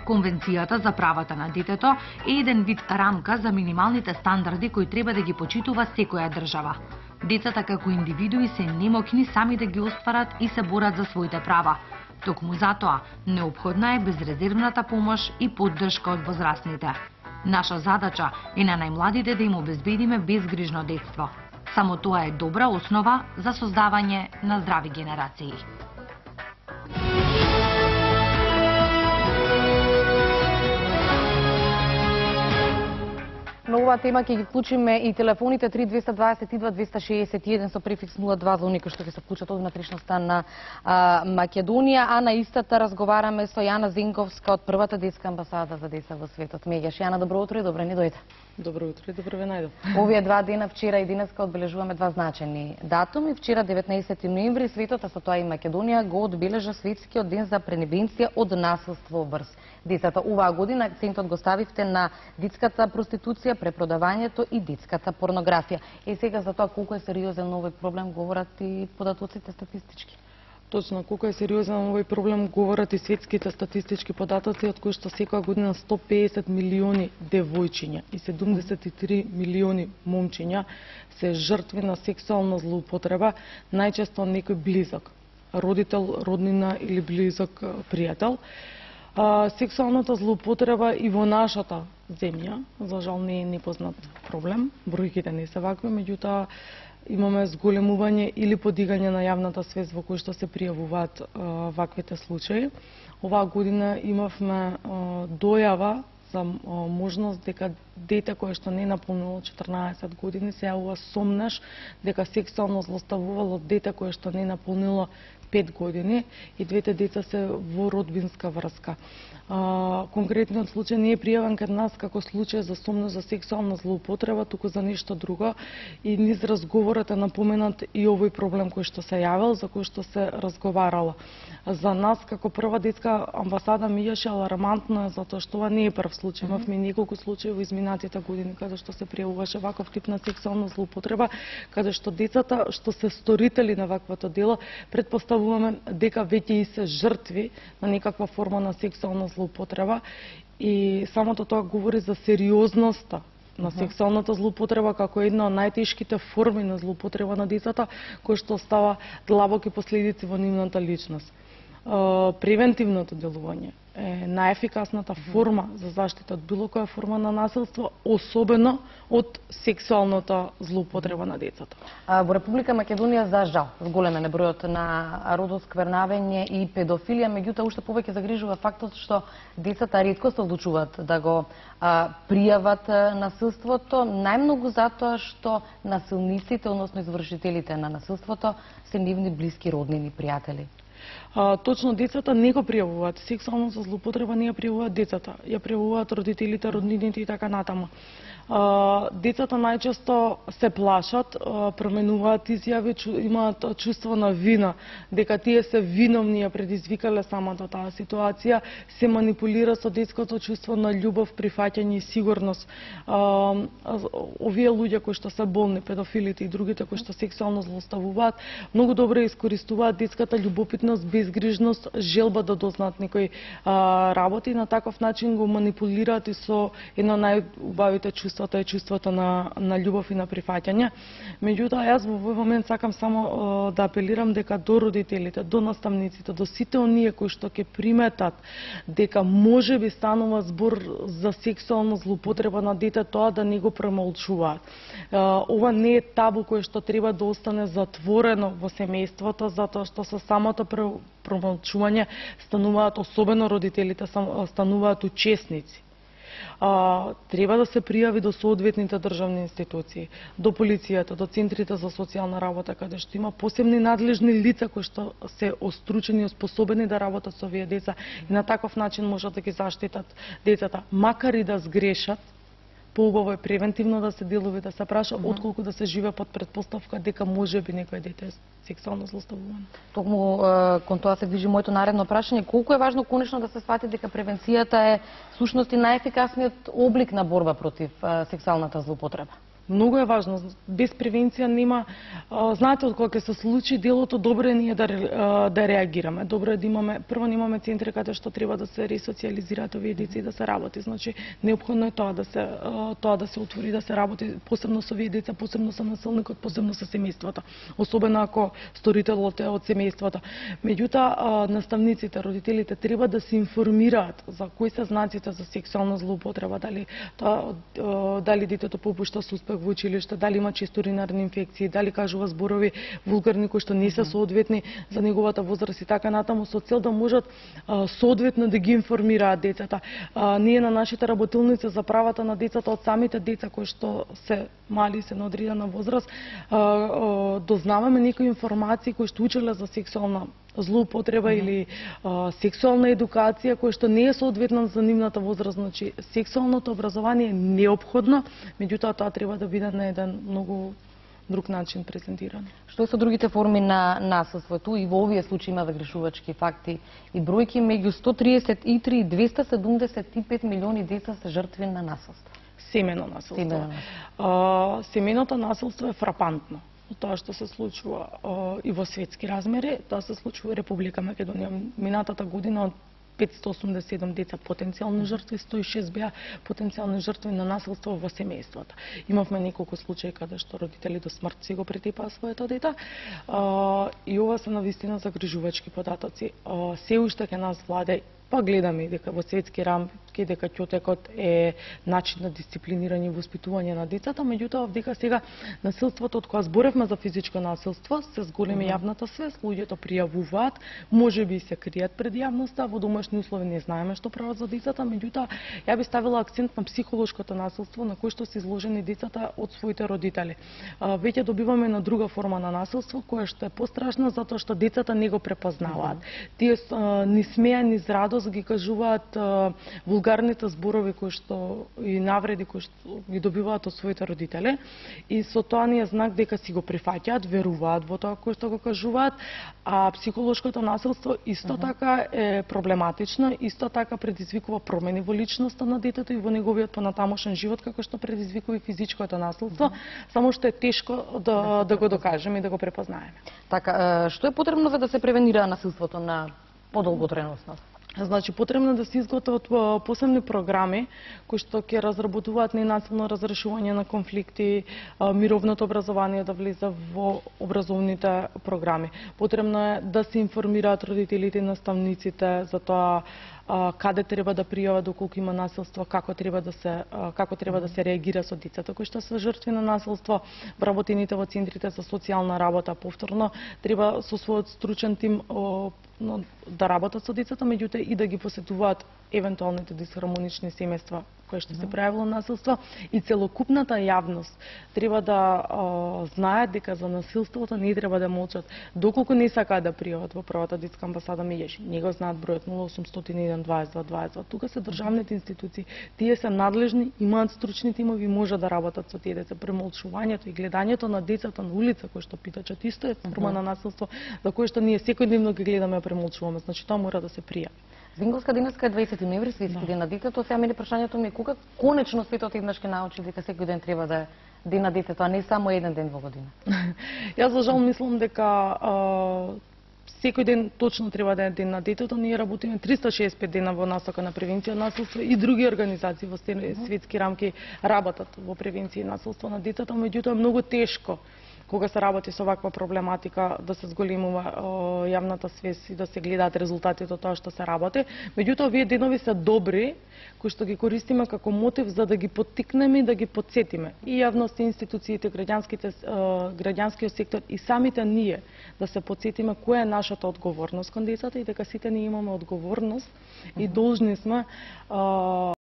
Конвенцијата за правата на детето е еден вид рамка за минималните стандарди кои треба да ги почитува секоја држава. Децата како индивидуи се немокни сами да ги остварат и се борат за своите права. Токму затоа, неопходна е безрезервната помош и поддршка од возрастните. Наша задача е на најмладите да им обезбедиме безгрижно детство. Само тоа е добра основа за создавање на здрави генерации. На оваа тема ќе ги вклучиме и телефоните 3222-261 со префикс 02 за оние кои што ќе се вклучат од внатрешноста на Македонија, а на истата разговараме со Јана Зенковска од првата детска амбасада за деца во светот. Меѓаш, Јана, добро утро и добро ни дојде. Добро утро и добро ве најдов. Овие два дена, вчера и денеска, одбележуваме два значајни датуми. Вчера 19 ноември светот, а со тоа и Македонија, го одбележа светскиот ден за превенција од насилство врз децата. Оваа година акцентот го ставивте на детската проституција, препродавањето и детската порнографија. И сега за тоа колку е сериозен овој проблем говорат и податоците статистички. Точно, колку е сериозен овој проблем говорат и светските статистички податоци, од кои што секоја година 150 милиони девојчиња и 73 милиони момчиња се жртви на сексуална злоупотреба, најчесто некој близок, родител, роднина или близок пријател. Сексуалната злоупотреба и во нашата земја, за жал, не е непознат проблем, бројките не се вакви, меѓутоа имаме зголемување или подигање на јавната свест во кој што се пријавуваат ваквите случаи. Оваа година имавме дојава за можност дека дете кое што не наполнило 14 години се јавува сомнеш дека сексуално злоставувало дете кое што не наполнило 5 години и двете деца се во родбинска врска. Конкретниот случај не е пријавен кај нас како случај за сомнеш за сексуална злоупотреба, туку за нешто друго, и низ разговорот е напоменат и овој проблем кој што се јавил, за кој што се разговарало. За нас како прва детска амбасада миѓаше алармантно, затоа што ова не е прв случај. Имавме неколку случаи во изминатите години каде што се пријавуваше ваков тип на сексуална злоупотреба, каде што децата што се сторители на ваквото дело претпоставуваме дека веќе и се жртви на некаква форма на сексуална злоупотреба, и самото тоа говори за сериозноста на сексуалната злоупотреба како една од најтешките форми на злоупотреба на децата, кој што остава длабоки последици во нивната личност. Превентивното делување е најефикасната форма за заштита од било која форма на насилство, особено од сексуалната злоупотреба на децата. Во Република Македонија, за жал, зголемен е бројот на родосквернавање и педофилија, меѓутоа уште повеќе загрижува фактот што децата ретко се одлучуваат да го пријават насилството, најмногу затоа што насилниците, односно извршителите на насилството, се нивни блиски роднини, пријатели. Точно, децата не го пријавуваат. Сексуалната злоупотреба не ја пријавуваат децата, ја пријавуваат родителите, роднините и така натаму. Децата најчесто се плашат, променуваат изјави, имаат чувство на вина, дека тие се виновни, ја предизвикале самата таа ситуација, се манипулира со детското чувство на љубов, прифаќање и сигурност. Овие луѓе кои што се болни, педофилите и другите кои што сексуално злоставуваат, многу добро искористуваат детската љубопитност, безгрижност, желба да дознаат некои работи, на таков начин го манипулираат и со едно најубавите чувства, тоа е чувството на љубов и на прифаќање. Меѓутоа, јас во овој момент сакам само да апелирам дека до родителите, до наставниците, до сите оние кои што ќе приметат дека можеби станува збор за сексуална злоупотреба на дете, тоа да не го премолчуваат. Ова не е табу кое што треба да остане затворено во семејството, затоа што со самото премолчување стануваат, особено родителите, стануваат учесници. Треба да се пријави до соодветните државни институции, до полицијата, до центрите за социјална работа, каде што има посебни надлежни лица кои што се остручени и способени да работат со овие деца и на таков начин можат да ги заштитат децата, макар и да сгрешат. Поубаво е превентивно да се делува, да се праша, отколку да се живе под предпоставка дека можеби некој дете е сексуално злоставувано. Токму кон тоа се движи моето наредно прашање, колку е важно конечно да се свати дека превенцијата е сушност и најефикасниот облик на борба против сексуалната злоупотреба? Многу е важно. Без превенција нема, знаете, од кога ќе се случи делото, добро е ние да реагираме. Добро е да имаме, прво немаме центри каде што треба да се ресоциализираат овие деца и да се работи. Значи, неопходно е тоа да се отвори, да се работи посебно со овие деца, посебно со насилникот, посебно со семејството. Особено ако сторителот е од семејството. Меѓутоа, наставниците, родителите треба да се информираат за кои се знаците за сексуална злоупотреба, дали детето попушта со успех во училиште, дали има често уринарни инфекции, дали кажува зборови вулгарни кои што не се соодветни за неговата возраст и така натаму, со цел да можат соодветно да ги информираат децата. Ние на нашите работилници за правата на децата, од самите деца кои што се мали, се на одредена возраст, дознаваме некои информации кои што учеле за сексуална злоупотреба или сексуална едукација која што не е соодветна за нивната возраст. Значи, сексуалното образование е неопходно, меѓутоа тоа треба да биде на еден многу друг начин презентирано. Што е со другите форми на насилство? Ту и во овие случаи има загрешувачки факти и бројки, меѓу 133 и 275 милиони деца се жртви на насилство. Семено насилство. Семеното насилство е фрапантно. Тоа што се случува и во светски размери, тоа се случува во Република Македонија. Минатата година од 587 деца потенцијални жртви, 106 беа потенцијални жртви на насилство во семејството. Имавме неколку случаи каде што родители до смрт си го претепаа своето дете. И ова се навистина загрижувачки податоци. Се уште ке нас владе, па гледаме дека во светски рамки дека ќотекот е начин на дисциплинирање и воспитување на децата, меѓутоа дека сега насилството, од кога зборевме за физичко насилство, се зголеми јавната свест, луѓето пријавуваат, можеби се кријат пред јавноста, во домашни услови не знаеме што прават за децата, меѓутоа ја би ставила акцент на психолошкото насилство на кој што се изложени децата од своите родители. Веќе добиваме на друга форма на насилство која што е пострашна затоа што децата не го препознаваат. Тие ни смеа, ни радост ги кажуваат вулгарните зборови кои што и навреди кои што ги добиваат од своите родители, и со тоа ни е знак дека си го прифаќаат, веруваат во тоа кој што го кажуваат, а психолошкото насилство исто така е проблематично, исто така предизвикува промени во личноста на детето и во неговиот понатамошен живот, како што предизвикува и физичкото насилство, само што е тешко да го докажеме и да го препознаеме. Така, што е потребно за да се превенира насилството на подолготрајност? Значи, потребно да се изготват посебни програми кои што ќе разработуваат ненасилно разрешување на конфликти, мировното образование да влезе во образовните програми. Потребно е да се информираат родителите и наставниците за тоа каде треба да пријават доколку има насилство, како треба да се реагира со децата кои што се жртви на насилство. Вработените во центрите за социјална работа повторно треба со својот стручен тим да работат со децата, меѓутоа и да ги посетуваат евентуалните дисхармонични семејства кои што се пројавило насилство, и целокупната јавност треба да знаат дека за насилството не треба да молчат. Доколку не сакаат да пријават во првата детска амбасада Меѓеши, не го знаат бројот 0801 22 22. Тука се државните институции, тие се надлежни, имаат стручни тимови, може да работат со тие деца. Премолчувањето и гледањето на децата на улица кои што питачат исто е форма на насилство за кое што ние секојдневно ги гледаме и премолчуваме. Значи тоа мора да се пријави. Зинговска денеска е 20 ноември, светски ден на детето. Сега мене прашањето ми е кога конечно светот еднаш ќе научи дека секој ден треба да е ден на детето, а не само еден ден во година. Јас за жал мислам дека секој ден точно треба да е ден на детето. Ние работиме 365 дена во насока на превенција на насилство и други организации во светски рамки работат во превенција и насилство на детето, меѓутоа е многу тешко кога се работи со ваква проблематика да се зголемува јавната свест и да се гледаат резултатите од тоа што се работи. Меѓутоа овие денови се добри кои што ги користиме како мотив за да ги поттикнеме и да ги потсетиме и јавноста, институциите, граѓанскиот сектор и самите ние да се потсетиме која е нашата одговорност кон децата и дека сите ние имаме одговорност и должни сме